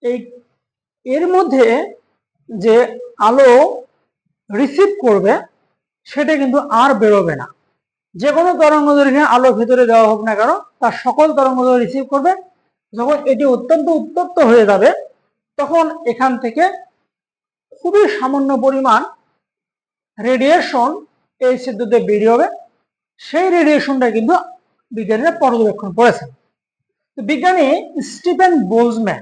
এই এর মধ্যে যে আলো রিসিভ করবে সেটা কিন্তু আর বেরোবে না। যে কোনো তরঙ্গ দৈর্ঘ্যে আলো ভেতরে দেওয়া হোক না কেন, তার সকল তরঙ্গ দৈর্ঘ্য রিসিভ করবে। যখন এটি অত্যন্ত উত্তপ্ত হয়ে যাবে তখন এখান থেকে খুবই সামান্য পরিমাণ রেডিয়েশন এই ছিদ্রতে বেরিয়ে হবে। সেই রেডিয়েশনটা কিন্তু বিজ্ঞানীরা পর্যবেক্ষণ করেছেন। তো বিজ্ঞানী স্টিফেন বোলজম্যান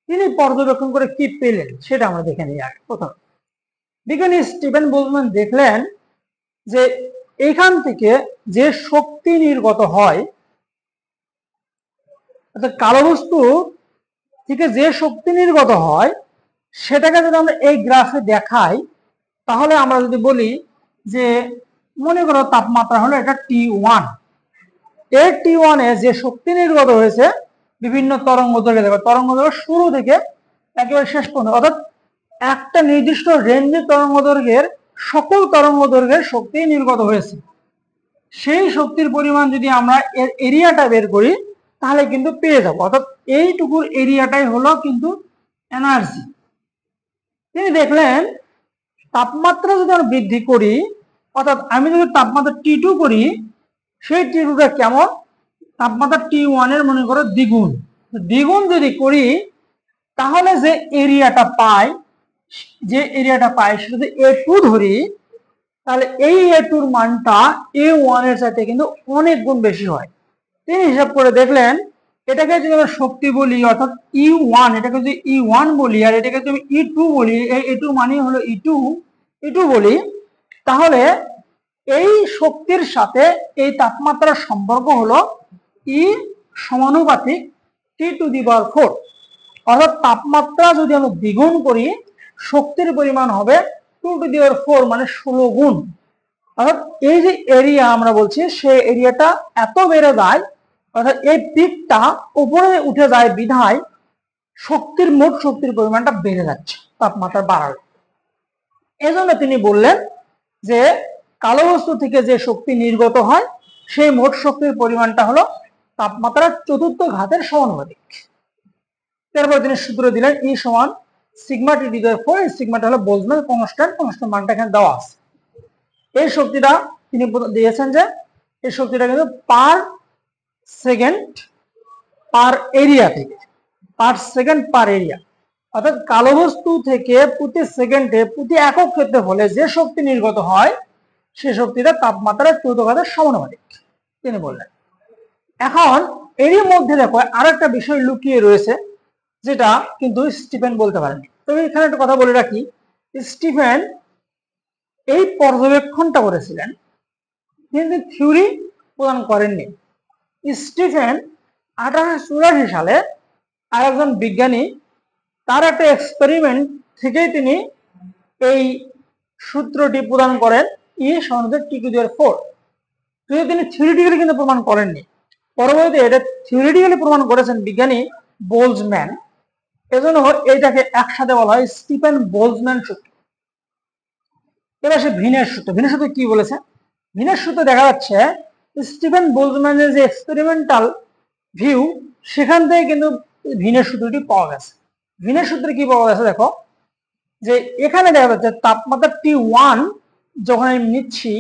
তিনি পর্যবেক্ষণ করে কি পেলেন সেটা আমরা দেখে নিই। আগে প্রথম বিজ্ঞানী স্টিফেন বোলজম্যান দেখলেন যে এখান থেকে যে শক্তি নির্গত হয়, অর্থাৎ কালো বস্তু থেকে যে শক্তি নির্গত হয় সেটাকে যদি আমরা এই গ্রাফে দেখাই, তাহলে আমরা যদি বলি যে মনে করো তাপমাত্রা হলো এটা T1, এই T1 এ যে শক্তি নির্গত হয়েছে বিভিন্ন তরঙ্গ দৈর্ঘ্যে, দেখো তরঙ্গ দৈর্ঘ্য শুরু থেকে একেবারে শেষ পর্যন্ত, অর্থাৎ একটা নির্দিষ্ট রেঞ্জের তরঙ্গ দৈর্ঘ্যের সকল তরঙ্গ দৈর্ঘ্যের শক্তি নির্গত হয়েছে। সেই শক্তির পরিমাণ যদি আমরা এর এরিয়াটা বের করি তাহলে কিন্তু পেয়ে যাবো, অর্থাৎ এইটুকুর এরিয়াটাই হলো কিন্তু এনার্জি। তিনি দেখলেন তাপমাত্রা যদি আমরা বৃদ্ধি করি, অর্থাৎ আমি যদি তাপমাত্রা T2 করি, সেই T2টা কেমন, তাপমাত্রা T1 এর মনে করো দ্বিগুণ। দ্বিগুণ যদি করি তাহলে যে এরিয়াটা পাই সেটা যদি A2 ধরি, তাহলে এই A2 এর মানটা A1 এর সাথে কিন্তু অনেক গুণ বেশি হয়। তিনি হিসাব করে দেখলেন এটাকে যদি আমরা শক্তি বলি অর্থাৎ E1, এটাকে যদি E1 বলি আর এটাকে যদি E2 বলি, এই E2 মানে হলো E2 বলি, তাহলে এই শক্তির সাথে এই তাপমাত্রার সম্পর্ক হলো E সমানুপাতিক T⁴। অর্থাৎ তাপমাত্রা যদি আমরা দ্বিগুণ করি শক্তির পরিমাণ হবে 2⁴, মানে 16 গুণ। অর্থাৎ এই যে এরিয়া আমরা বলছি সেই এরিয়াটা এত বেড়ে যায়, অর্থাৎ এই পিকটা উপরে উঠে যায় বিধায় মোট শক্তির পরিমাণটা বেড়ে যাচ্ছে তাপমাত্রা বাড়ালে। এজন্য তিনি বললেন যে কালো বস্তু থেকে যে শক্তি নির্গত হয় সেই মোট শক্তির পরিমাণটা হলো তাপমাত্রার 4th ঘাতের সমানুপাতিক। তারপর তিনি সূত্র দিলেন E সমান সিগমা T⁴। এই সিগমাটা হলো বোলজম্যান কনস্ট্যান্ট মানটা এখানে দেওয়া আছে। এই শক্তিটা তিনি দিয়েছেন যে এই শক্তিটা কিন্তু পার সেকেন্ড পার এরিয়া থেকে, পার সেকেন্ড পার এরিয়া, অর্থাৎ কালো বস্তু থেকে প্রতি সেকেন্ডে প্রতি একক ক্ষেত্রফলে যে শক্তি নির্গত হয় সে শক্তিটা তাপমাত্রার 4th ঘাতের সমানুপাতিক তিনি বললেন। এখন এরই মধ্যে দেখো আরেকটা বিষয় লুকিয়ে রয়েছে যেটা কিন্তু স্টিফেন বলতে পারেনি। তবে এখানে একটা কথা বলে রাখি, স্টিফেন এই পর্যবেক্ষণটা করেছিলেন কিন্তু থিওরি প্রদান করেননি। স্টিফেন 1884 সালে আরেকজন বিজ্ঞানী তার একটা এক্সপেরিমেন্ট থেকেই তিনি এই সূত্রটি প্রদান করেন E সমানুপাতিক T⁴। কিন্তু তিনি থিওরিটিক্যালি কিন্তু প্রমাণ করেননি। পরবর্তীতে এটা থিওরিটিক্যালি প্রমাণ করেছেন বিজ্ঞানী বোলজম্যান। এজন্য এইটাকে একসাথে বলা হয় স্টিফেন বোলজম্যান সূত্র। এবার সে ভিনের সূত্র কি বলেছে? ভিনের সূত্রে দেখা যাচ্ছে স্টিফেন বোলজম্যানের যে এক্সপেরিমেন্টাল ভিউ সেখান থেকে কিন্তু ভিনের সূত্রটি পাওয়া গেছে। ভিনের সূত্রে কি পাওয়া গেছে দেখো, যে এখানে দেখা যাচ্ছে তাপমাত্রা T1 যখন আমি নিচ্ছি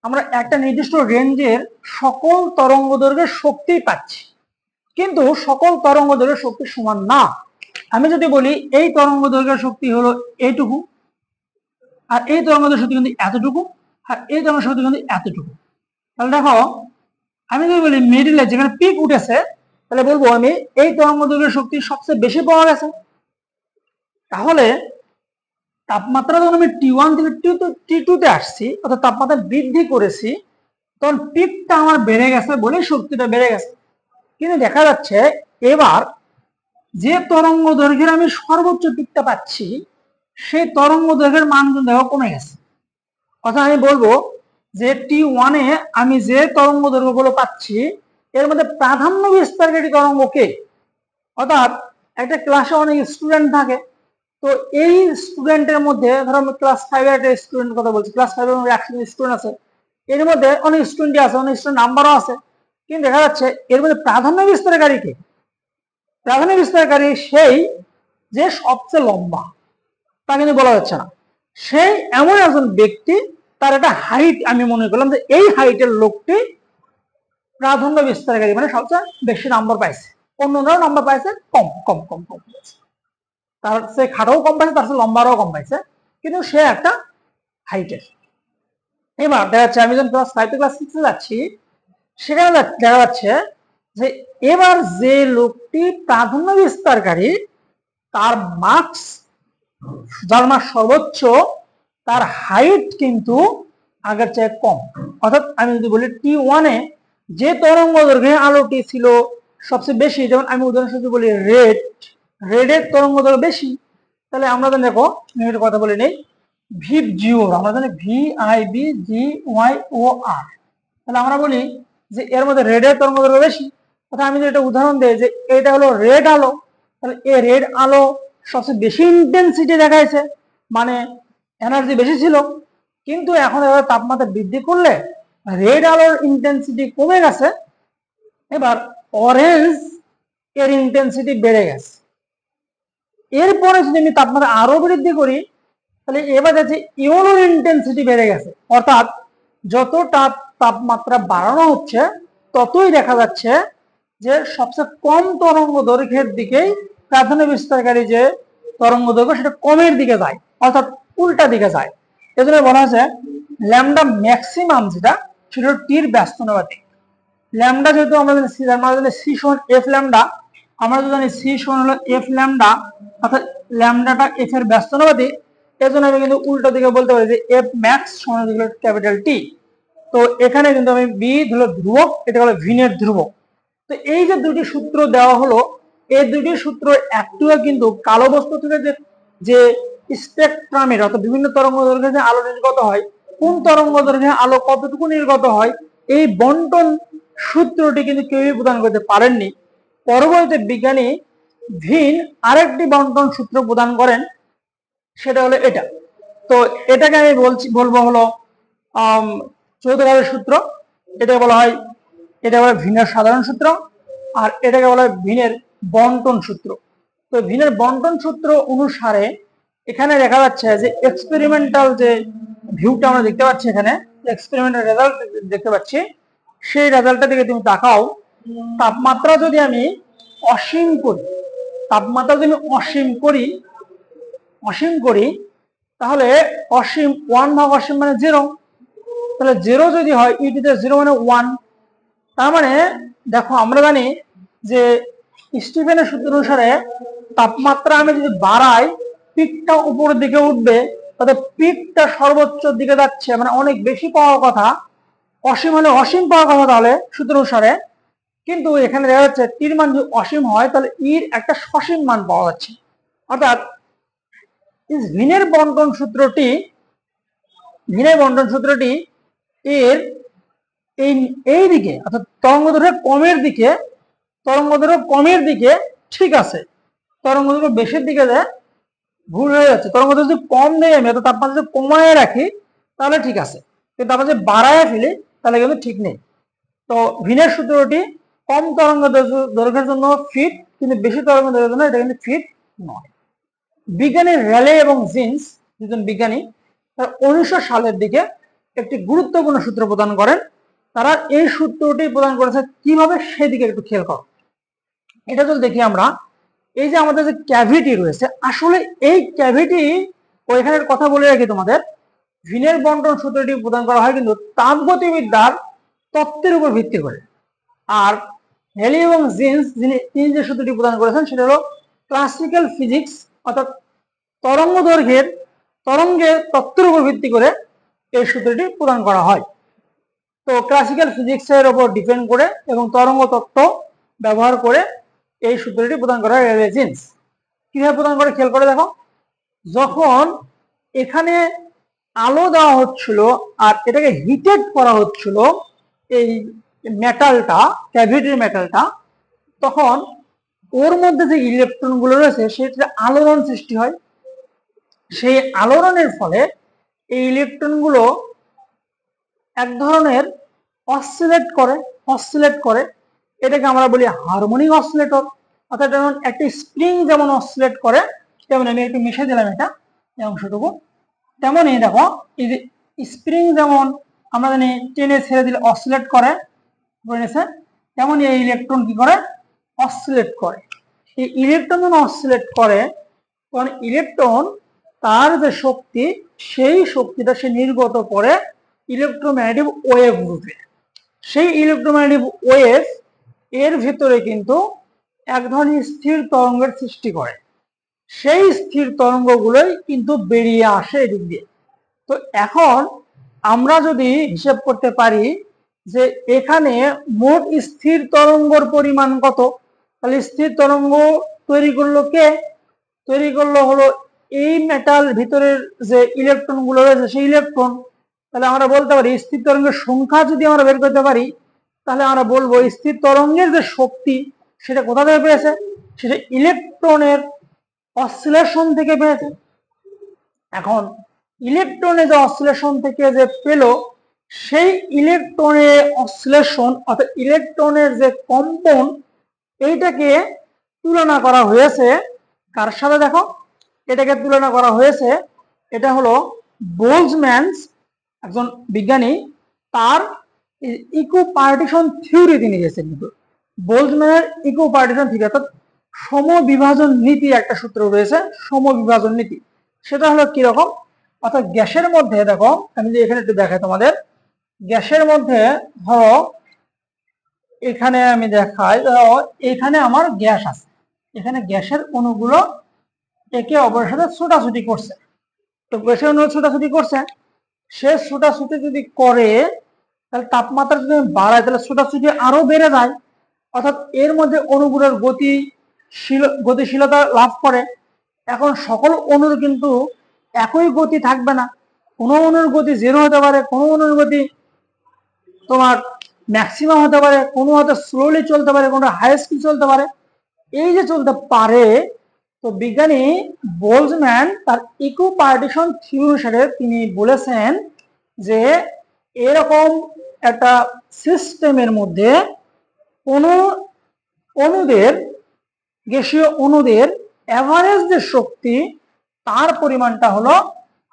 আমরা একটা নির্দিষ্ট রেঞ্জের সকল তরঙ্গ দৈর্ঘ্যের শক্তি পাচ্ছি, কিন্তু সকল তরঙ্গ দৈর্ঘ্যের শক্তি সমান না। আমি যদি বলি এই তরঙ্গ দৈর্ঘ্যের শক্তি হলো এইটুকু, আর এই তরঙ্গ দৈর্ঘ্যের শক্তি কিন্তু এতটুকু, আর এই তরঙ্গ শক্তি কিন্তু এতটুকু, তাহলে দেখো আমি যদি বলি মিডিলে যেখানে পিক উঠেছে তাহলে বলবো আমি এই তরঙ্গ দৈর্ঘ্যের শক্তি সবচেয়ে বেশি পাওয়া গেছে। তাহলে তাপমাত্রা যখন আমি T1 থেকে T2 তে আসছি, অর্থাৎ তাপমাত্রা বৃদ্ধি করেছি, তখন পিকটা আমার বেড়ে গেছে বলে শক্তিটা বেড়ে গেছে। কিন্তু দেখা যাচ্ছে এবার যে তরঙ্গ দৈর্ঘ্যের আমি সর্বোচ্চ পিকটা পাচ্ছি সেই তরঙ্গ দৈর্ঘ্যের মান কিন্তু দেখো কমে গেছে। অর্থাৎ আমি বলবো যে T1 এ আমি যে তরঙ্গ দৈর্ঘ্যগুলো পাচ্ছি এর মধ্যে প্রাধান্য বিস্তারকারী তরঙ্গ কে? অর্থাৎ একটা ক্লাসে অনেক স্টুডেন্ট থাকে, তো এই স্টুডেন্টের মধ্যে ধরো আমি ক্লাস 5 এর একটা স্টুডেন্টের কথা বলছি, ক্লাস 5 এর মধ্যে 100 স্টুডেন্ট আছে, এর মধ্যে অনেক স্টুডেন্ট আছে, অনেক স্টুডেন্ট নাম্বারও আছে, কিন্তু দেখা যাচ্ছে এর মধ্যে প্রাধান্য বিস্তারকারী কে? প্রাধান্য বিস্তারকারী সেই যে সবচেয়ে লম্বা তা কিন্তু বলা যাচ্ছে না। সেই এমন একজন ব্যক্তি, তার একটা হাইট, আমি মনে করলাম যে এই হাইটের লোকটি প্রাধান্য বিস্তারকারী, মানে সবচেয়ে বেশি নাম্বার পাইছে। অন্যরাও নাম্বার পাইছে কম কম কম কম পাইছে, তার সে খাটাও কম পাইছে, তার সে লম্বারও কম পাইছে, কিন্তু সে একটা হাইটের। এবার দেখা যাচ্ছে আমি যখন ক্লাস 5 ক্লাস 6 যাচ্ছি, সেখানে দেখা যাচ্ছে যে এবার যে লোকটি প্রাধান্য বিস্তারকারী, তার মার্কস, যার মার্কস সর্বোচ্চ, তার হাইট কিন্তু আগের চেয়ে কম। অর্থাৎ আমি যদি বলি T1-এ যে তরঙ্গ দৈর্ঘ্যে আলোটি ছিল সবচেয়ে বেশি, যেমন আমি উদাহরণস্বরূপ বলি রেডের তরঙ্গ দৈর্ঘ্য বেশি, তাহলে আমরা তো দেখো একটা কথা বলে নেই, VGO আমরা জানি VIBGYOR, তাহলে আমরা বলি যে এর মধ্যে রেডের তরঙ্গ দৈর্ঘ্য বেশি। অর্থাৎ আমি যদি একটা উদাহরণ দিই যে এটা হলো রেড আলো, তাহলে এই রেড আলো সবচেয়ে বেশি ইন্টেন্সিটি দেখাইছে, মানে এনার্জি বেশি ছিল। কিন্তু এখন এবার তাপমাত্রা বৃদ্ধি করলে রেড আলোর ইন্টেন্সিটি কমে গেছে, এবার অরেঞ্জ এর ইন্টেন্সিটি বেড়ে গেছে। এরপরে যদি আমি তাপমাত্রা আরো বৃদ্ধি করি, তাহলে এবার যাচ্ছে ইয়েলোর ইন্টেন্সিটি বেড়ে গেছে। অর্থাৎ যত তাপমাত্রা বাড়ানো হচ্ছে, ততই দেখা যাচ্ছে যে সবচেয়ে কম তরঙ্গ দৈর্ঘ্যের দিকেই প্রাধান্য বিস্তারকারী যে তরঙ্গ দৈর্ঘ্য, সেটা কমের দিকে যায়, অর্থাৎ উল্টা দিকে যায়। এজন্য বলা হয়েছে ল্যামডা ম্যাক্সিমাম যেটা, সেটা টির ব্যস্তানুপাতিক। ল্যামডা যেহেতু আমরা জানি সি সমান এফ ল্যামডা, আমরা যদি জানি সি সমান হলো এফ ল্যামডা, অর্থাৎ ল্যামডাটা এফ এর ব্যস্তানুপাতিক। এজন্য আমি কিন্তু উল্টো দিকে বলতে পারি যে এফ ম্যাক্স সমান হলো ক্যাপিটাল টি। তো এখানে কিন্তু আমি বি হলো ধ্রুবক, এটা হলো ভিনের ধ্রুবক। তো এই যে দুটি সূত্র দেওয়া হলো, এই দুটি সূত্র একটিও কিন্তু কালো বস্তু থেকে যে স্পেকট্রামের, অর্থাৎ বিভিন্ন তরঙ্গ দৈর্ঘ্যে যে আলো নির্গত হয়, কোন তরঙ্গ দৈর্ঘ্যে আলো কতটুকু নির্গত হয়, এই বন্টন সূত্রটি কিন্তু কেউই প্রদান করতে পারেননি। পরবর্তীতে বিজ্ঞানী ভিন আরেকটি বন্টন সূত্র প্রদান করেন, সেটা হলো এটা। তো এটাকে আমি বলবো হলো চৌদ্দঘাতের সূত্র। এটা বলা হয়, এটা বলা ভিনের সাধারণ সূত্র, আর এটাকে বলা হয় ভিনের বন্টন সূত্র। তো ভিনের বন্টন সূত্র অনুসারে এখানে দেখা যাচ্ছে যে এক্সপেরিমেন্টাল যে ভিউটা আমরা দেখতে পাচ্ছি, এখানে এক্সপেরিমেন্টাল রেজাল্ট দেখতে পাচ্ছি, সেই রেজাল্টটা দিকে তুমি তাকাও। তাপমাত্রা যদি আমি অসীম করি, তাপমাত্রা যদি আমি অসীম করি, তাহলে অসীম 1 ভাগ অসীম মানে 0, তাহলে 0 যদি হয় ইটিতে 0 মানে 1। তার মানে দেখো আমরা জানি যে স্টিফেনের সূত্র অনুসারে তাপমাত্রা আমি যদি বাড়াই, পিকটা উপরের দিকে উঠবে, তাহলে পিকটা সর্বোচ্চ দিকে যাচ্ছে, মানে অনেক বেশি পাওয়ার কথা। অসীম হলে অসীম পাওয়ার কথা তাহলে সূত্র অনুসারে, কিন্তু এখানে দেখা যাচ্ছে টির মান যদি অসীম হয়, তাহলে ইর একটা সসীম মান পাওয়া যাচ্ছে। অর্থাৎ ভিনের বন্টন সূত্রটি এর এই দিকে, অর্থাৎ তরঙ্গ দৈর্ঘ্য কমের দিকে ঠিক আছে, তরঙ্গ দৈর্ঘ্য বেশির দিকে যায় ভুল হয়ে যাচ্ছে। তরঙ্গ দৈর্ঘ্য যদি কম নেই আমি, অর্থাৎ তাপমাত্রা যদি কমায় রাখি তাহলে ঠিক আছে, কিন্তু আমরা যদি বাড়ায় ফেলি তাহলে কিন্তু ঠিক নেই। তো ভিনের সূত্রটি কম তরঙ্গ দৈর্ঘ্যের জন্য ফিট, কিন্তু বেশি তরঙ্গ দৈর্ঘ্যের জন্য এটা কিন্তু ফিট নয়। বিজ্ঞানী রেলে এবং জিন্স, দুজন বিজ্ঞানী, 1900 সালের দিকে একটি গুরুত্বপূর্ণ সূত্র প্রদান করেন। তারা এই সূত্রটি প্রদান করেছে কিভাবে, সেদিকে একটু খেয়াল করো। এটা যদি দেখি আমরা, এই যে আমাদের যে ক্যাভিটি রয়েছে, আসলে এই ক্যাভিটি, ওইখানের কথা বলে রাখি তোমাদের, ভিনের বন্টন সূত্রটি প্রদান করা হয় কিন্তু তাপগতিবিদ্যার তত্ত্বের উপর ভিত্তি করে। আর হেলি এবং জিন্স তিনি যে সূত্রটি প্রদান করেছেন, সেটা হলো ক্লাসিক্যাল ফিজিক্স, অর্থাৎ তরঙ্গের তত্ত্বের উপর ভিত্তি করে এই সূত্রটি প্রদান করা হয়। তো ক্লাসিক্যাল ফিজিক্সের উপর ডিপেন্ড করে এবং তরঙ্গ তত্ত্ব ব্যবহার করে এই সূত্রটি প্রদান করা হয় রেলে জিন্স। কিভাবে প্রদান করে খেয়াল করে দেখো। যখন এখানে আলো দেওয়া হচ্ছিল আর এটাকে হিটেড করা হচ্ছিল, এই মেটালটা, ক্যাভিটির মেটালটা, তখন ওর মধ্যে যে ইলেকট্রন গুলো রয়েছে সেটা আলোড়ন সৃষ্টি হয়। সেই আলোড়নের ফলে এই ইলেকট্রন গুলো এক ধরনের অসিলেট করে, এটাকে আমরা বলি হারমোনিক অসিলেটর। অর্থাৎ যেমন একটি স্প্রিং যেমন অসিলেট করে, যেমন আমি একটু মিশিয়ে দিলাম এটা এই অংশটুকু। তেমনই দেখো এই যে স্প্রিং যেমন আমরা জানি টেনে ছেড়ে দিলে অসিলেট করে, বুঝেছে, তেমন এই ইলেকট্রন কি করে, অসিলেট করে। এই ইলেকট্রন যখন অসিলেট করে তখন ইলেকট্রন তার যে শক্তি সেই শক্তিটা সে নির্গত করে ইলেকট্রোম্যাগনেটিক ওয়েভ রূপে। সেই ইলেকট্রোম্যাগনেটিক ওয়েভ এর ভিতরে কিন্তু এক ধরনের স্থির তরঙ্গের সৃষ্টি করে। সেই স্থির তরঙ্গগুলোই কিন্তু বেরিয়ে আসে এদিক দিয়ে। তো এখন আমরা যদি হিসাব করতে পারি যে এখানে মোট স্থির তরঙ্গর পরিমাণ কত, তাহলে স্থির তরঙ্গ তৈরি করলো কে, তৈরি করলো হলো এই মেটাল ভিতরের যে ইলেকট্রন গুলো রয়েছে সেই ইলেকট্রন। তাহলে আমরা বলতে পারি স্থির তরঙ্গের সংখ্যা যদি আমরা বের করতে পারি তাহলে আমরা বলবো স্থির তরঙ্গের যে শক্তি সেটা কোথা থেকে পেয়েছে, সেটা ইলেকট্রনের অসিলেশন থেকে পেয়েছে। এখন ইলেকট্রনের যে অসিলেশন থেকে যে পেল সেই ইলেকট্রনের অসিলেশন অর্থাৎ ইলেকট্রনের যে কম্পন এইটাকে তুলনা করা হয়েছে কার সাথে, দেখো এটাকে তুলনা করা হয়েছে, এটা হলো বোলজম্যানস একজন বিজ্ঞানী, তার ইকোপার্টিশন থিওরি তিনি দিয়েছেন। কিন্তু বোলজম্যানের ইকোপার্টিশন থিওরি অর্থাৎ সমবিভাজন নীতি, একটা সূত্র রয়েছে সমবিভাজন নীতি। সেটা হলো কিরকম, অর্থাৎ গ্যাসের মধ্যে দেখো আমি যে এখানে একটু দেখাই তোমাদের, গ্যাসের মধ্যে ধরো এখানে আমি দেখাই, ধরো এখানে আমার গ্যাস আছে, এখানে গ্যাসের অণুগুলো একে অপরের সাথে ছোটাছুটি করছে। তো গ্যাসের অণু ছোটাছুটি করছে, সে ছোটাছুটি যদি করে তাহলে তাপমাত্রা যদি বাড়ায় তাহলে ছোটাছুটি আরো বেড়ে যায়, অর্থাৎ এর মধ্যে অণুগুলোর গতিশীলতা লাভ করে। এখন সকল অণুর কিন্তু একই গতি থাকবে না, কোনো অণুর গতি 0 হতে পারে, কোনো অণুর গতি তোমার ম্যাক্সিমাম হতে পারে, কোনো হয়তো স্লোলি চলতে পারে, কোনো হাই স্পিড চলতে পারে। এই যে চলতে পারে, তো বিজ্ঞানী বোলজম্যান তার ইকোপার্টিশন থিওরি অনুসারে তিনি বলেছেন যে এরকম একটা সিস্টেমের মধ্যে কোনো অণুদের, গ্যাসীয় অণুদের এভারেজ যে শক্তি তার পরিমাণটা হলো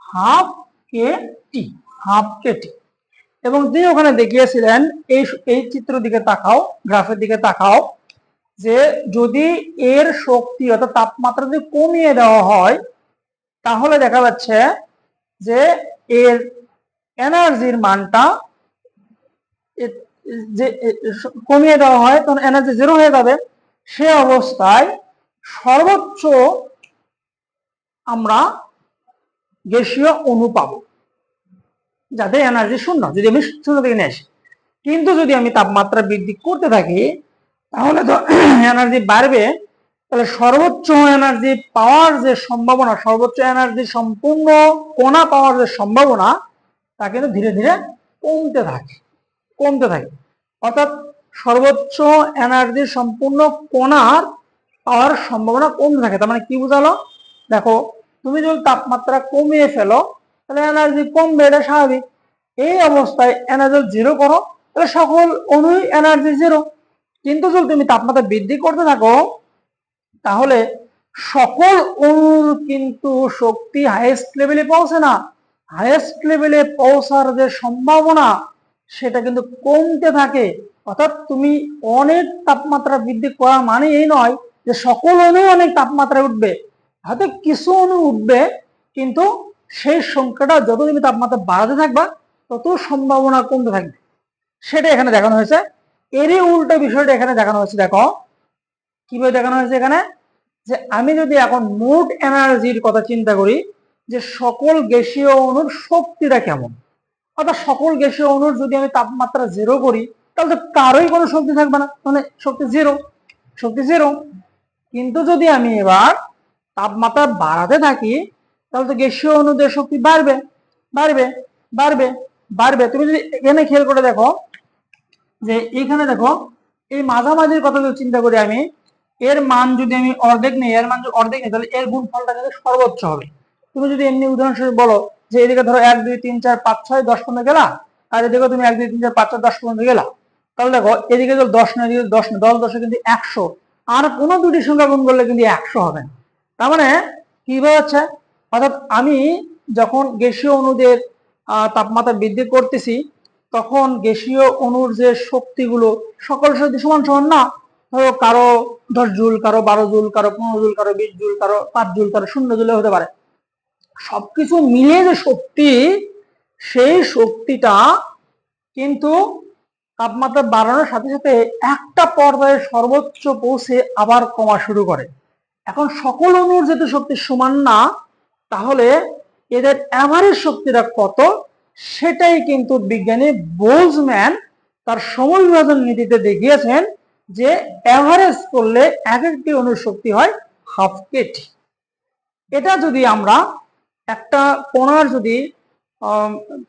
হাফ কে টি, হাফ কে টি। এবং তিনি ওখানে দেখিয়েছিলেন, এই চিত্র দিকে তাকাও, গ্রাফের দিকে তাকাও, যে যদি এর শক্তি অর্থাৎ তাপমাত্রা যদি কমিয়ে দেওয়া হয় তাহলে দেখা যাচ্ছে যে এর এনার্জির মানটা যে কমিয়ে দেওয়া হয় তখন এনার্জি 0 হয়ে যাবে। সে অবস্থায় সর্বোচ্চ আমরা গ্যাসীয় অণু পাবো যাদের এনার্জি 0, যদি আমি 0 থেকে নিয়ে আসি। কিন্তু যদি আমি তাপমাত্রা বৃদ্ধি করতে থাকি তাহলে তো এনার্জি বাড়বে, তাহলে সর্বোচ্চ এনার্জি পাওয়ার যে সম্ভাবনা, সর্বোচ্চ এনার্জি সম্পূর্ণ কণা পাওয়ার যে সম্ভাবনা তা কিন্তু ধীরে ধীরে কমতে থাকে, কমতে থাকে। অর্থাৎ সর্বোচ্চ এনার্জি সম্পূর্ণ কণার পাওয়ার সম্ভাবনা কমতে থাকে। তার মানে কি বোঝালো, দেখো তুমি যদি তাপমাত্রা কমিয়ে ফেলো তাহলে এনার্জি কমবে, এটা স্বাভাবিক। এই অবস্থায় এনার্জি 0 করো তাহলে সকল অণুই এনার্জি 0। কিন্তু যদি তুমি তাপমাত্রা বৃদ্ধি করতে থাকো তাহলে সকল অণুর কিন্তু শক্তি হাইয়েস্ট লেভেলে পৌঁছে না, হাইয়েস্ট লেভেলে পৌঁছার যে সম্ভাবনা সেটা কিন্তু কমতে থাকে। অর্থাৎ তুমি অনেক তাপমাত্রা বৃদ্ধি করা মানে এই নয় যে সকল অণু অনেক তাপমাত্রায় উঠবে, হয়তো কিছু অণু উঠবে, কিন্তু সেই সংখ্যাটা যত তুমি তাপমাত্রা বাড়াতে থাকবা তত সম্ভাবনা কমতে থাকবে, সেটা এখানে দেখানো হয়েছে। এরই উল্টো বিষয়টা এখানে দেখানো হয়েছে। দেখো কিভাবে দেখানো হয়েছে এখানে, যে আমি যদি এখন মোট এনার্জির কথা চিন্তা করি যে সকল গ্যাসীয় অণুর শক্তিটা কেমন, অর্থাৎ সকল গ্যাসীয় অণুর যদি আমি তাপমাত্রা 0 করি তাহলে তো কারোই কোনো শক্তি থাকবে না, মানে শক্তি 0, শক্তি 0। কিন্তু যদি আমি এবার তাপমাত্রা বাড়াতে থাকি তাহলে তো গ্যাসীয় অণুদের শক্তি বাড়বে, বাড়বে, বাড়বে, বাড়বে। তুমি যদি এখানে খেয়াল করে দেখো যে এইখানে দেখো এই মাঝামাঝির কথা যদি চিন্তা করি আমি, এর মান যদি আমি অর্ধেক নিই, এর মান যদি অর্ধেক নিই তাহলে এর গুণফলটা কিন্তু সর্বোচ্চ হবে। তুমি যদি এমনি উদাহরণস্বরূপ বলো যে এদিকে ধরো 1 2 3 4 5 6 10 পর্যন্ত গেলা, আর এদিকে তুমি 1 2 3 4 5 6 10 পর্যন্ত গেলা, তাহলে দেখো এদিকে যদি 10 নয়, এদিকে 10 নয়, 10 10 কিন্তু 100, আর কোনো দুটি সংখ্যা গুণ করলে কিন্তু 100 হবে না। তার মানে কি বোঝাচ্ছে, অর্থাৎ আমি যখন গ্যাসীয় অণুদের তাপমাত্রা বৃদ্ধি করতেছি তখন গ্যাসীয় অণুর যে শক্তিগুলো সকলের সাথে সমান সমান না। ধরো কারো 10 জুল, কারো 12 জুল, কারো 15 জুল, কারো 20 জুল, কারো 5 জুল, কারো 0 জুলে হতে পারে। সবকিছু মিলিয়ে যে শক্তি, সেই শক্তিটা কিন্তু তাপমাত্রা বাড়ানোর সাথে সাথে একটা পর্যায়ে সর্বোচ্চ পৌঁছে আবার কমা শুরু করে। এখন সকল অণুর যেহেতু শক্তি সমান না, তাহলে এদের অ্যাভারেজ শক্তিটা কত সেটাই কিন্তু বিজ্ঞানী বোলজম্যান তার সময় বিভাজন নীতিতে দেখিয়েছেন যে অ্যাভারেজ করলে এক একটি অণুর শক্তি হয় হাফ কেটি। এটা যদি আমরা একটা কণার যদি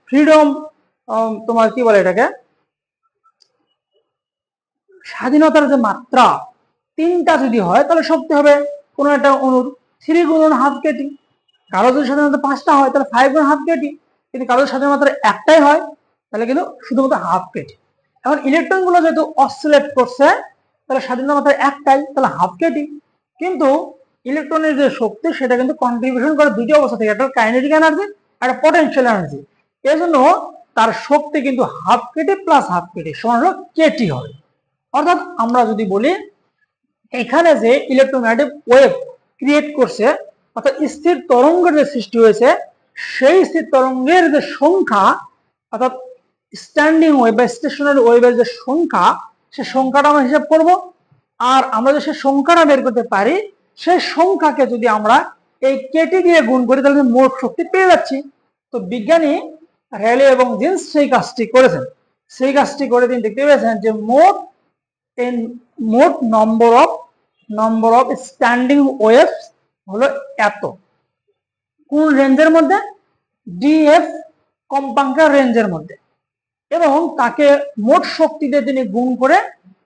ফ্রিডম, তোমার কি বলে এটাকে, স্বাধীনতার যে মাত্রা 3টা যদি হয় তাহলে শক্তি হবে কোনো একটা অণুর 3 গুণন হাফ কেটি। কারো যদি স্বাধীনতা 5টা হয় তাহলে 5 গুণ হাফ কেটি। কিন্তু কারো স্বাধীনতা একটাই হয় তাহলে কিন্তু শুধুমাত্র হাফ কেটি। এখন ইলেকট্রন গুলো যেহেতু অসিলেট করছে তাহলে স্বাধীনতা মাত্রা একটাই, তাহলে হাফ কেটি। কিন্তু ইলেকট্রনের যে শক্তি সেটা কিন্তু কন্ট্রিবিউশন করে দুটি অবস্থা থেকে, একটা কাইনেটিক এনার্জি আর একটা পটেনশিয়াল এনার্জি। এই জন্য তার শক্তি কিন্তু half Katie plus half Katie সমান হলো কেটি হবে। অর্থাৎ আমরা যদি বলি এখানে যে ইলেকট্রোম্যাগনেটিক ওয়েভ ক্রিয়েট করছে, অর্থাৎ স্থির তরঙ্গের যে সৃষ্টি হয়েছে, সেই স্থির তরঙ্গের যে সংখ্যা, অর্থাৎ স্ট্যান্ডিং ওয়েভ বা স্টেশনারি ওয়েভের যে সংখ্যা, সে সংখ্যাটা আমরা হিসাব করব। আর আমরা যে সে সংখ্যাটা বের করতে পারি, সেই সংখ্যাকে যদি আমরা এই কেটি দিয়ে গুণ করি তাহলে মোট শক্তি পেয়ে যাচ্ছি। তো বিজ্ঞানী র্যালে এবং জিন্স সেই কাজটি করেছেন। সেই কাজটি করে তিনি দেখতে পেয়েছেন যে মোট নম্বর অফ স্ট্যান্ডিং ওয়েভস হলো এত, কোন রেঞ্জের মধ্যে, ডিএফ কম্পাঙ্কের রেঞ্জের মধ্যে। এবং তাকে মোট শক্তি দিয়ে তিনি গুণ করে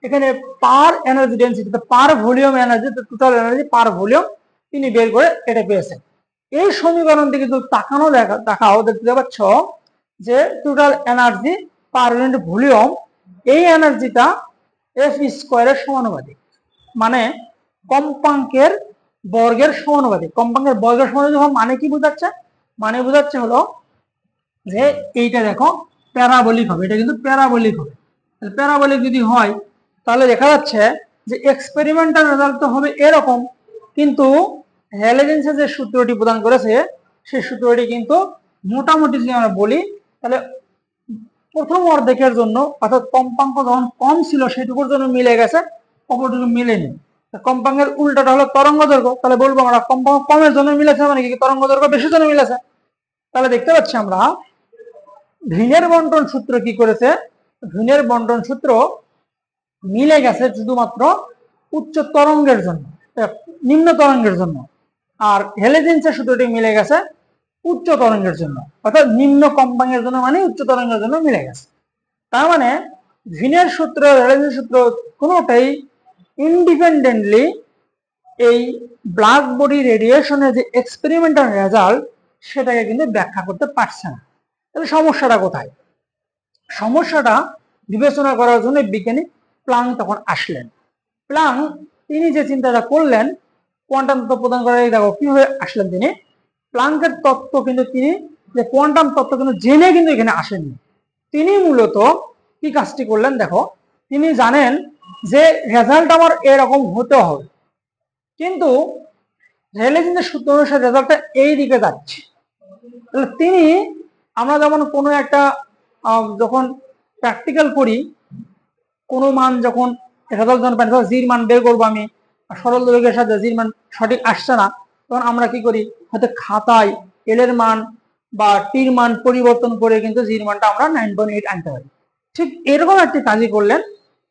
এখানে পার এনার্জি ডেন্সিটি, পার ভলিউম এনার্জি, টোটাল এনার্জি পার ভলিউম তিনি বের করে এটা পেয়েছেন। এই সমীকরণটি কিন্তু দেখাও দেখতে পাচ্ছ যে total energy per unit volume, এই এনার্জিটা এফ স্কোয়ারের সমানুপাতিক, মানে কম্পাঙ্কের বর্গের সমানুপাতিক। কম্পাঙ্কের বর্গের সমানুপাতিক মানে কি বোঝাচ্ছে, মানে বোঝাচ্ছে হলো যে এইটা দেখো প্যারাবোলিক হবে, এটা কিন্তু প্যারাবোলিক হবে। প্যারাবোলিক যদি হয় তাহলে দেখা যাচ্ছে যে এক্সপেরিমেন্টাল রেজাল্ট তো হবে এরকম, কিন্তু হ্যালোজেন্সে যে সূত্রটি প্রদান করেছে সেই সূত্রটি কিন্তু মোটামুটি যদি আমরা বলি তাহলে প্রথম অর্ধেকের জন্য, অর্থাৎ কম্পাঙ্ক যখন কম ছিল সেটুকুর জন্য মিলে গেছে, অপরটুকু মিলেনি। কম্পাঙ্কের উল্টাটা হলো তরঙ্গ দৈর্ঘ্য, তাহলে বলবো আমরা কম্পাঙ্ক কমের জন্য মিলেছে, মানে কি তরঙ্গ দৈর্ঘ্য বেশির জন্য মিলেছে। তাহলে দেখতে পাচ্ছি আমরা ভিনের বন্টন সূত্র কি করেছে, ভিনের বন্টন সূত্র মিলে গেছে শুধুমাত্র উচ্চ তরঙ্গের জন্য, নিম্ন তরঙ্গের জন্য। আর হেলেজেন্সের সূত্রটি মিলে গেছে উচ্চ তরঙ্গের জন্য, অর্থাৎ নিম্ন কম্পাঙ্কের জন্য মানে উচ্চ তরঙ্গের জন্য মিলে গেছে। তার মানে ভিনের সূত্র, হেলেজেন্সের সূত্র কোনোটাই ইন্ডিপেন্ডেন্টলি এই ব্ল্যাক বডি রেডিয়েশনের যে এক্সপেরিমেন্টাল রেজাল্ট সেটাকে কিন্তু ব্যাখ্যা করতে পারছে না। তাহলে সমস্যাটা কোথায়? সমস্যাটা বিবেচনা করার জন্য বিজ্ঞানী প্লাং তখন আসলেন। প্লাং তিনি যে চিন্তাটা করলেন কোয়ান্টাম তত্ত্ব প্রদান করার, দেখো কিভাবে আসলেন তিনি। প্লাঙ্কের তত্ত্ব কিন্তু তিনি যে কোয়ান্টাম তত্ত্ব কিন্তু জেনে কিন্তু এখানে আসেননি। তিনি মূলত কি কাজটি করলেন দেখো, তিনি জানেন যে রেজাল্ট আমার এরকম হতে হবে, কিন্তু হ্যালোজেনের সূত্র অনুসারে রেজাল্টটা এই দিকে যাচ্ছে। তাহলে তিনি, আমরা যেমন কোনো একটা যখন প্র্যাকটিক্যাল করি, কোনো মান যখন রেজাল্ট যখন পাই, জির মান বের করবো আমি, সরল দৈর্ঘ্যের সাথে জির মান সঠিক আসছে না, তখন আমরা কি করি, হয়তো খাতায় এল এর মান বা টির মান পরিবর্তন করে কিন্তু জির মানটা আমরা 9.8 আনতে পারি। ঠিক এরকম একটি কাজই করলেন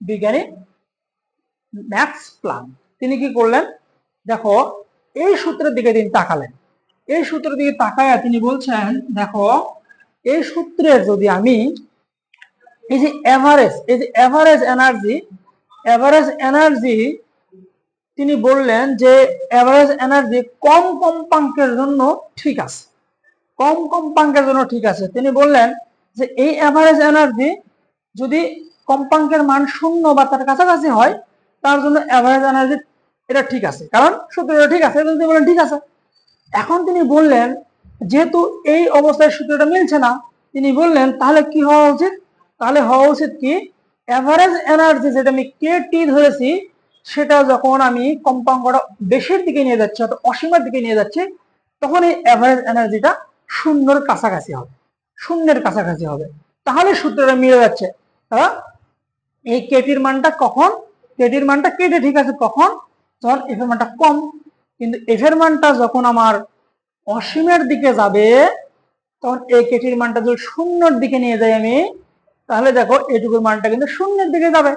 বিজ্ঞানী ম্যাক্স প্লাং। তিনি কি করলেন দেখো, এই সূত্রের দিকে তিনি তাকালেন। এই সূত্রের দিকে তাকায় তিনি বলছেন দেখো, এই সূত্রের যদি আমি এই যে এভারেজ এনার্জি তিনি বললেন যে এভারেজ এনার্জি কম কম্পাঙ্কের জন্য ঠিক আছে, কম কম্পাঙ্কের জন্য ঠিক আছে। তিনি বললেন যে এই এভারেজ এনার্জি যদি কম্পাঙ্কের মান 0 বা তার কাছাকাছি হয় তার জন্য এভারেজ এনার্জি এটা ঠিক আছে, কারণ সূত্রটা ঠিক আছে, তিনি বলেন ঠিক আছে। এখন তিনি বললেন যেহেতু এই অবস্থায় সূত্রটা মিলছে না, তিনি বললেন তাহলে কি হওয়া উচিত, তাহলে হওয়া উচিত কি এভারেজ এনার্জি যেটা আমি কে ধরেছি সেটা যখন আমি কম্পাঙ্কটা বেশির দিকে নিয়ে যাচ্ছি অর্থাৎ অসীমের দিকে নিয়ে যাচ্ছি তখন এই এভারেজ এনার্জিটা শূন্যের কাছাকাছি হবে, শূন্যের কাছাকাছি হবে। তাহলে সূত্রটা মিলে যাচ্ছে। এই কেটির মানটা কখন, কেটির মানটা কেটে ঠিক আছে কখন, যখন এফ এর মানটা কম, কিন্তু এফ এর মানটা যখন আমার অসীমের দিকে যাবে তখন এই কেটির মানটা যদি শূন্যের দিকে নিয়ে যাই আমি, তাহলে দেখো এটুকুর মানটা কিন্তু শূন্যের দিকে যাবে।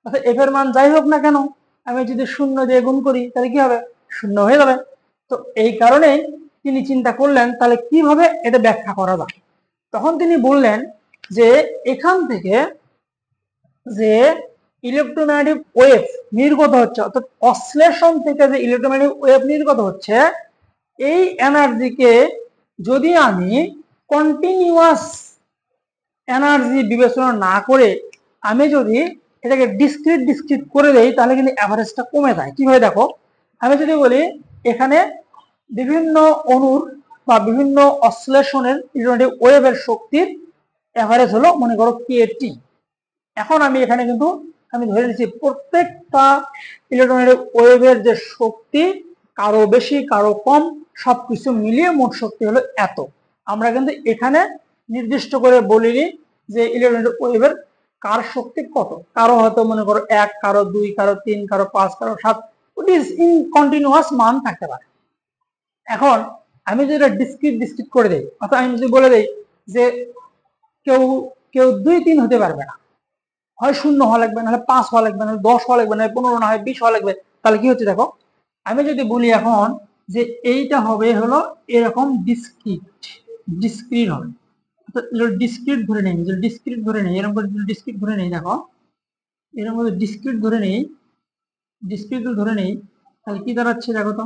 অর্থাৎ এফ এর মান যাই হোক না কেন আমি যদি শূন্য দিয়ে গুণ করি তাহলে কি হবে, শূন্য হয়ে যাবে। তো এই কারণেই তিনি চিন্তা করলেন তাহলে কিভাবে এটা ব্যাখ্যা করা যায়। তখন তিনি বললেন যে এখান থেকে যে ইলেকট্রোম্যাগনেটিক ওয়েভ নির্গত হচ্ছে অর্থাৎ অসিলেশন থেকে যে ইলেকট্রোম্যাগনেটিক ওয়েভ নির্গত হচ্ছে এই এনার্জিকে যদি আমি কন্টিনিউয়াস এনার্জি বিবেচনা না করে আমি যদি এটাকে ডিসক্রিট করে দেই তাহলে কিন্তু অ্যাভারেজটা কমে যায়। কিভাবে দেখো, আমি যদি বলি এখানে বিভিন্ন অণুর বা বিভিন্ন অসিলেশনের ইলেকট্রোম্যাগনেটিক ওয়েভের শক্তির অ্যাভারেজ হলো মনে করো kt। এখন আমি এখানে কিন্তু আমি ধরে নিচ্ছি প্রত্যেকটা ইলেকট্রোম্যাগনেটিক ওয়েভের যে শক্তি কারো বেশি কারো কম সবকিছু মিলিয়ে মোট শক্তি হলো এত। আমরা কিন্তু এখানে নির্দিষ্ট করে বলিনি যে ইলেকট্রোম্যাগনেটিক ওয়েভের কার শক্তি কত, কারো হয়তো মনে করো 1, কারো 2, কারো 3, কারো 5, কারো 7, ইট ইজ ইন কন্টিনিউয়াস মান থাকতে পারে। এখন আমি যদি এটা ডিসক্রিট করে দেই অর্থাৎ আমি যদি বলে দেই যে কেউ কেউ 2, 3 হতে পারবে না, হয় 0 হওয়া লাগবে, নাহলে 5 হওয়া লাগবে, নাহলে 10 হওয়া লাগবে, নাহলে 15 না হয় 20 হওয়া লাগবে। তাহলে কি হচ্ছে দেখো, আমি যদি বলি এখন যে এইটা হবে হলো এরকম ডিসক্রিট হবে, ডিসক্রিট ধরে নেই, যদি ডিসক্রিট ধরে নেই এরকম করে ডিসক্রিট ধরে নেই, দেখো এরকম করে ডিসক্রিট ধরে নেই, ডিসক্রিট ধরে নেই তাহলে কি দাঁড়াচ্ছে দেখো তো,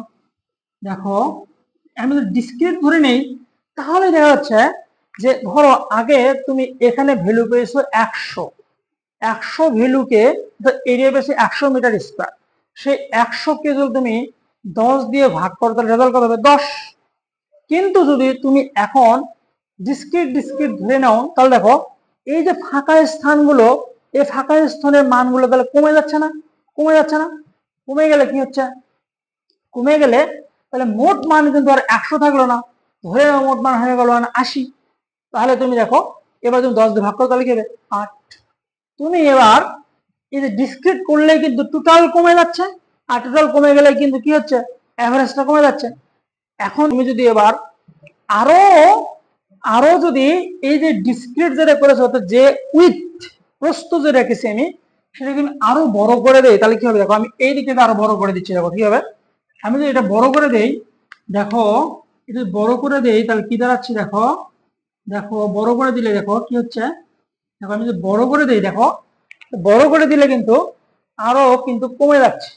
দেখো আমি যদি ডিসক্রিট ধরে নেই তাহলে দেখা যাচ্ছে যে ধরো আগে তুমি এখানে ভ্যালু পেয়েছো 100, 100 ভ্যালুকে এরিয়া পেয়েছে 100 মিটার স্কোয়ার, সেই 100 কে যদি তুমি 10 দিয়ে ভাগ করো তাহলে রেজাল্ট কত হবে 10। কিন্তু যদি তুমি এখন ডিসক্রিট ধরে নাও তাহলে দেখো এই যে ফাঁকা স্থানগুলো, এই ফাঁকা স্থানের মানগুলো তাহলে কমে যাচ্ছে না, কমে যাচ্ছে না, কমে গেলে কি হচ্ছে, কমে গেলে তাহলে মোট মান কিন্তু আর 100 থাকলো না, ধরে নাও মোট মান হয়ে গেল 80। তাহলে তুমি দেখো এবার তুমি 10 দিয়ে ভাগ করো তাহলে কি হবে 8। তুমি এবার এই যে ডিসক্রিট করলে কিন্তু টোটাল কমে যাচ্ছে, আর টোটাল কমে গেলে কিন্তু কি হচ্ছে এভারেজটা কমে যাচ্ছে। এখন তুমি যদি এবার আরো আরো যদি এই যে ডিসক্রিট যেটা করেছো অর্থাৎ যে উইথ প্রস্থ যে রেখেছি আমি সেটা কিন্তু আরো বড় করে দেই তাহলে কি হবে দেখো, আমি এই দিকে আরো বড় করে দিচ্ছি, দেখো কি হবে, আমি যদি এটা বড় করে দেই দেখো, এটা বড় করে দেই তাহলে কি দাঁড়াচ্ছে দেখো, দেখো বড় করে দিলে দেখো কি হচ্ছে, দেখো আমি যদি বড় করে দিই দেখো, বড় করে দিলে কিন্তু আরো কিন্তু কমে যাচ্ছে।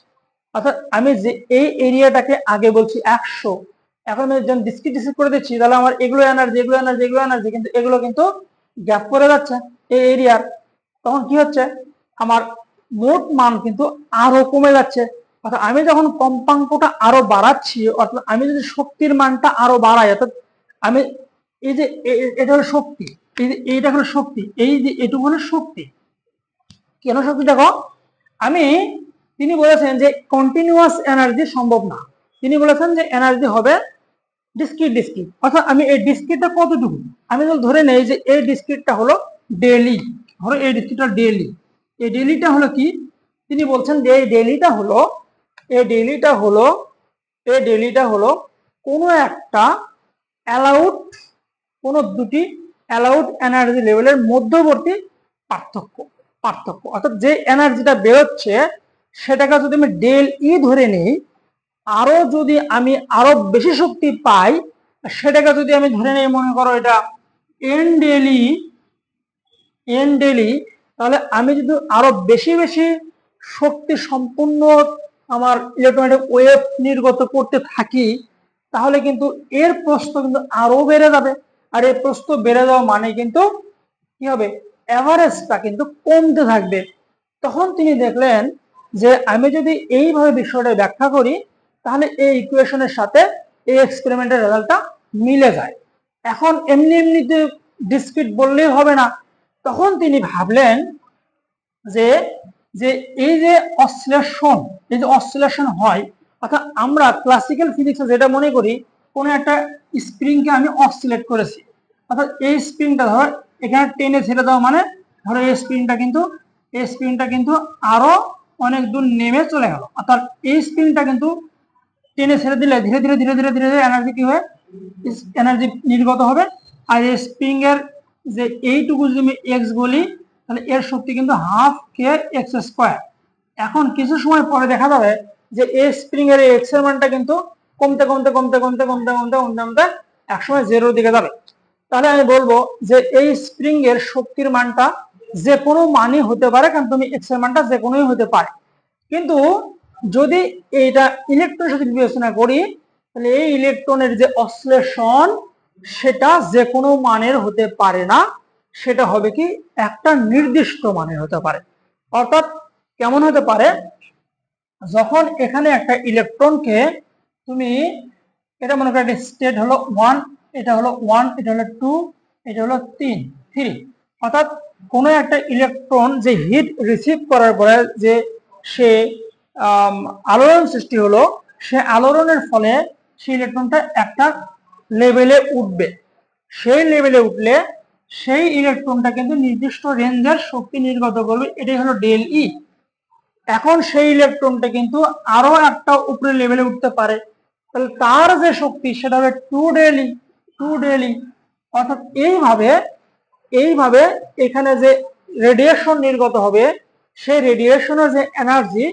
অর্থাৎ আমি যে এই এরিয়াটাকে আগে বলছি 100, এখন আমি যখন ডিসক্রিট করে দিচ্ছি তাহলে আমার এগুলো এনার্জি এগুলো এনার্জি এগুলো এনার্জি কিন্তু এগুলো কিন্তু গ্যাপ করে যাচ্ছে এই এরিয়ার, তখন কি হচ্ছে আমার মোট মান কিন্তু আরো কমে যাচ্ছে। অর্থাৎ আমি যখন কম্পাঙ্কটা আরো বাড়াচ্ছি অর্থাৎ আমি যদি শক্তির মানটা আরো বাড়াই অর্থাৎ আমি এই যে এটা হলো শক্তি, এই যে এইটা হলো শক্তি, এই যে এটুকু হলো শক্তি, কেন শক্তি দেখো আমি, তিনি বলেছেন যে কন্টিনিউয়াস এনার্জি সম্ভব না, তিনি বলেছেন যে এনার্জি হবে ডিসক্রিট অর্থাৎ আমি এই ডিসক্রিটটা কতটুকু, আমি যদি ধরে নেই যে এই ডিসক্রিটটা হলো ডেইলি, ধরো এই ডিসক্রিটটা ডেইলি, এই ডেইলিটা হলো কি, তিনি বলছেন যে এই ডেইলিটা হলো এই ডেইলিটা হলো এই ডেইলিটা হলো কোনো একটা অ্যালাউড, কোনো দুটি অ্যালাউড এনার্জি লেভেলের মধ্যবর্তী পার্থক্য, অর্থাৎ যে এনার্জিটা বেরোচ্ছে সেটাকে যদি আমি ডেল ই ধরে নিই, আরো যদি আমি আরো বেশি শক্তি পাই সেটাকে যদি আমি ধরে নিই মনে করো এটা এন ডেলি, তাহলে আমি যদি আরো বেশি বেশি শক্তি সম্পূর্ণ আমার ইলেকট্রোম্যাগনেটিক ওয়েভ নির্গত করতে থাকি তাহলে কিন্তু এর প্রস্থ কিন্তু আরো বেড়ে যাবে, আর এই প্রস্থ বেড়ে যাওয়া মানে কিন্তু কি হবে এভারেজটা কিন্তু কমতে থাকবে। তখন তিনি দেখলেন যে আমি যদি এইভাবে বিষয়টা ব্যাখ্যা করি তাহলে এই ইকুয়েশনের সাথে এই এক্সপেরিমেন্টের রেজাল্টটা মিলে যায়। এখন এমনি এমনিতে ডিসক্রিট বললেই হবে না, তখন তিনি ভাবলেন যে যে এই যে অসিলেশন হয়, অর্থাৎ আমরা ক্লাসিক্যাল ফিজিক্সে যেটা মনে করি কোনো একটা স্প্রিংকে আমি অসিলেট করেছি, অর্থাৎ এই স্প্রিংটা ধর এখানে টেনে ছেড়ে দেওয়া মানে ধরো এই স্প্রিংটা কিন্তু আরো অনেক দূর নেমে চলে গেল, অর্থাৎ এই স্প্রিংটা কিন্তু টেনে ছেড়ে দিলে ধীরে ধীরে ধীরে ধীরে ধীরে ধীরে এনার্জি কি হয়, এনার্জি নির্গত হবে। আর এই স্প্রিং এর যে এইটুকু যদি আমি এক্স বলি তাহলে এর শক্তি কিন্তু হাফ কে এক্স স্কোয়ার। এখন কিছু সময় পরে দেখা যাবে যে এই স্প্রিং এর এক্স এর মানটা কিন্তু কমতে কমতে কমতে কমতে কমতে কমতে কমতে কমতে একসময় জিরোর দিকে যাবে। তাহলে আমি বলবো যে এই স্প্রিং এর শক্তির মানটা যে কোনো মানই হতে পারে, কারণ তুমি এক্স এর মানটা যে কোনোই হতে পারে। কিন্তু যদি এইটা ইলেকট্রনের সাথে বিবেচনা করি তাহলে এই ইলেকট্রনের যে অসিলেশন সেটা যে কোনো মানের হতে পারে না, সেটা হবে কি একটা নির্দিষ্ট মানের হতে পারে। অর্থাৎ কেমন হতে পারে, যখন এখানে একটা ইলেকট্রনকে তুমি এটা মনে করো একটা স্টেট হলো 1, এটা হলো 1, এটা হলো 2, এটা হলো 3, অর্থাৎ কোনো একটা ইলেকট্রন যে হিট রিসিভ করার পরে যে সে আলোড়ন সৃষ্টি হলো, সে আলোড়নের ফলে সেই ইলেকট্রনটা একটা লেভেলে উঠবে। সেই লেভেলে উঠলে সেই ইলেকট্রনটা কিন্তু নির্দিষ্ট রেঞ্জের শক্তি নির্গত করবে, এটাই হলো ডেল ই। এখন সেই ইলেকট্রনটা কিন্তু আরো একটা উপরে লেভেলে উঠতে পারে, তাহলে তার যে শক্তি সেটা হবে 2 ডেল ই। অর্থাৎ এইভাবে এখানে যে রেডিয়েশন নির্গত হবে সেই রেডিয়েশনের যে এনার্জি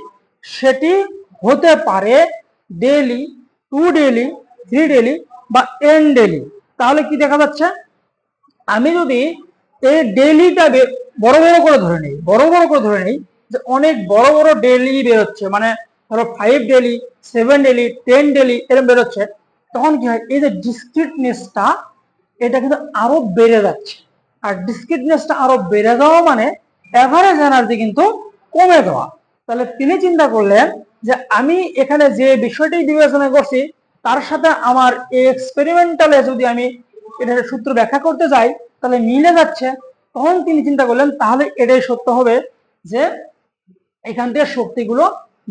সেটি হতে পারে ডেল ই, 2 ডেল ই, 3 ডেল ই বা n ডেল ই। তাহলে কি দেখা যাচ্ছে, আমি যদি এই ডেলিটা বড় বড় করে ধরে নেই যে অনেক বড় বড় ডেলি বেরোচ্ছে, মানে ধরো 5 ডেলি, 7 ডেলি, 10 ডেলি এরকম বেরোচ্ছে, তখন কি হয় এই যে ডিসক্রিটনেসটা এটা কিন্তু আরো বেড়ে যাচ্ছে। আর ডিসক্রিটনেসটা আরো বেড়ে যাওয়া মানে এভারেজ এনার্জি কিন্তু কমে যাওয়া। তাহলে তিনি চিন্তা করলেন যে আমি এখানে যে বিষয়টি বিবেচনা করছি তার সাথে আমার এই এক্সপেরিমেন্টালে যদি আমি এটার সূত্র ব্যাখ্যা করতে যাই তাহলে মিলে যাচ্ছে। তখন তিনি চিন্তা করলেন তাহলে এটাই সত্য হবে যে এখান থেকে শক্তিগুলো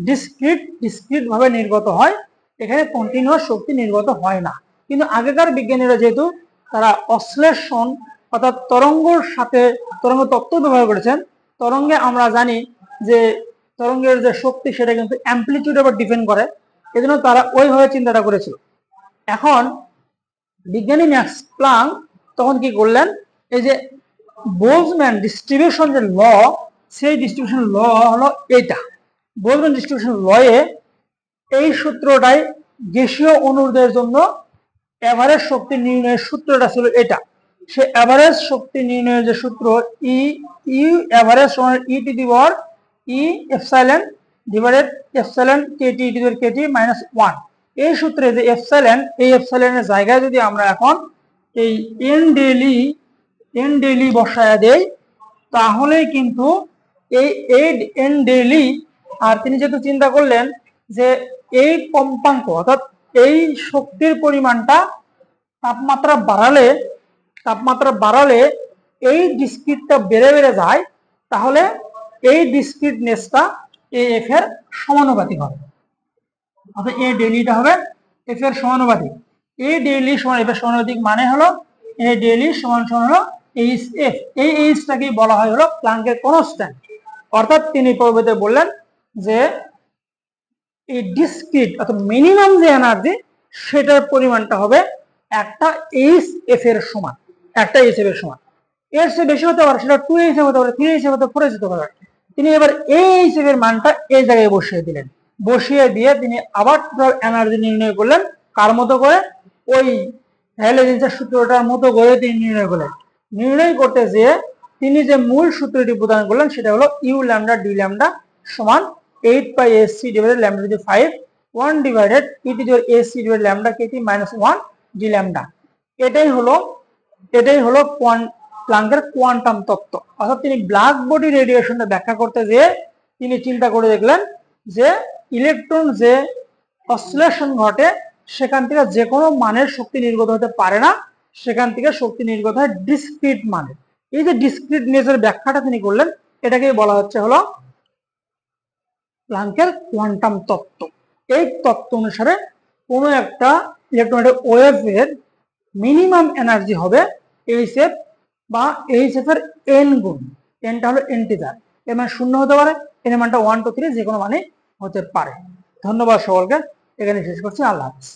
ডিসক্রিট ভাবে নির্গত হয়, এখানে কন্টিনিউয়াস শক্তি নির্গত হয় না। কিন্তু আগেকার বিজ্ঞানীরা যেহেতু তারা অশ্লেষণ অর্থাৎ তরঙ্গর সাথে তরঙ্গ তত্ত্ব ব্যবহার করেছেন, তরঙ্গে আমরা জানি যে তরঙ্গের যে শক্তি সেটা কিন্তু অ্যাম্পলিটিউডের উপর ডিপেন্ড করে, এজন্য তারা ওইভাবে চিন্তাটা করেছিল। এখন বিজ্ঞানী ম্যাক্স প্লাঙ্ক তখন কি করলেন, এই যে বোলজম্যান ডিস্ট্রিবিউশন যে ল, সেই ডিস্ট্রিবিউশন ল হলো এটা। বোলজম্যান ডিস্ট্রিবিউশন লয়ে এই সূত্রটাই গ্যাসীয় অণুদের জন্য এভারেজ শক্তি নির্ণয়ের সূত্রটা ছিল এটা। সে এভারেজ শক্তি নির্ণয়ের যে সূত্র ই এভারেজ সমান e to the power e epsilon divided epsilon KT to the power KT minus 1। এই সূত্রে যে এপসাইলন, এই এপসাইলনের জায়গায় যদি আমরা এখন এই এন ডেলি বসায় দেই তাহলে কিন্তু এই এন ডেলি, আর তিনি যেহেতু চিন্তা করলেন যে এই কম্পাঙ্ক অর্থাৎ এই শক্তির পরিমাণটা তাপমাত্রা বাড়ালে এই ডিসক্রিটটা বেড়ে বেড়ে যায়, তাহলে এই ডিসক্রিটনেসটা এফ এর সমানুপাতিক হবে, অর্থাৎ এই ডেলিটা হবে এফ এর সমানুপাতিক। এই ডেলি সমান এফ এর সমানুপাতিক মানে হলো এই ডেলি সমান সমান হলো এইচ এফ। এই এইচটাকেই বলা হয় হলো প্লাঙ্কের কনস্ট্যান্ট। অর্থাৎ তিনি পরবর্তীতে বললেন যে এই ডিসক্রিট অর্থাৎ মিনিমাম যে এনার্জি সেটার পরিমাণটা হবে একটা এইচ এফ এর সমান, একটা এইচ এফ এর সমান। এর চেয়ে বেশি হতে পারে, সেটা 2h হতে পারে, 3h হতে পারে, 4h হতে পারে। তিনি এবার এই এইচ এফ এর মানটা এই জায়গায় বসিয়ে দিলেন, বসিয়ে দিয়ে তিনি আবার এনার্জি নির্ণয় করলেন কার মতো করে, ওই হ্যালোজেন্সের সূত্রটার মতো করে তিনি নির্ণয় করলেন। নির্ণয় করতে যেয়ে তিনি যে মূল সূত্রটি প্রদান করলেন সেটা হলো ইউ ল্যামডা ডি ল্যামডা সমান 8πAc divided lambda to the 5 1 divided e to the ac divided lambda kt minus 1 d lambda। এটাই হলো প্লাঙ্কের কোয়ান্টাম তত্ত্ব। অর্থাৎ তিনি ব্ল্যাক বডি রেডিয়েশনটা ব্যাখ্যা করতে যেয়ে তিনি চিন্তা করে দেখলেন যে ইলেকট্রন যে অসিলেশন ঘটে সেখান থেকে যে কোনো মানের শক্তি নির্গত হতে পারে না, সেখান থেকে শক্তি নির্গত হয় ডিসক্রিট মানে। এই যে ডিসক্রিট নেচার ব্যাখ্যাটা তিনি করলেন, এটাকে বলা হচ্ছে হলো প্ল্যাঙ্কের কোয়ান্টাম তত্ত্ব। এই তত্ত্ব অনুসারে কোনো একটা ইলেকট্রোম্যাগনেটিক ওয়েভের মিনিমাম এনার্জি হবে এইচএফ বা এইচএফ এর এন গুণ। এনটা হলো ইন্টিজার, এর মানে শূন্য হতে পারে, এর মানটা 1 2 3 যে কোনো মানে হতে পারে। ধন্যবাদ সকলকে, এখানে শেষ করছি। আল্লাহ হাফেজ।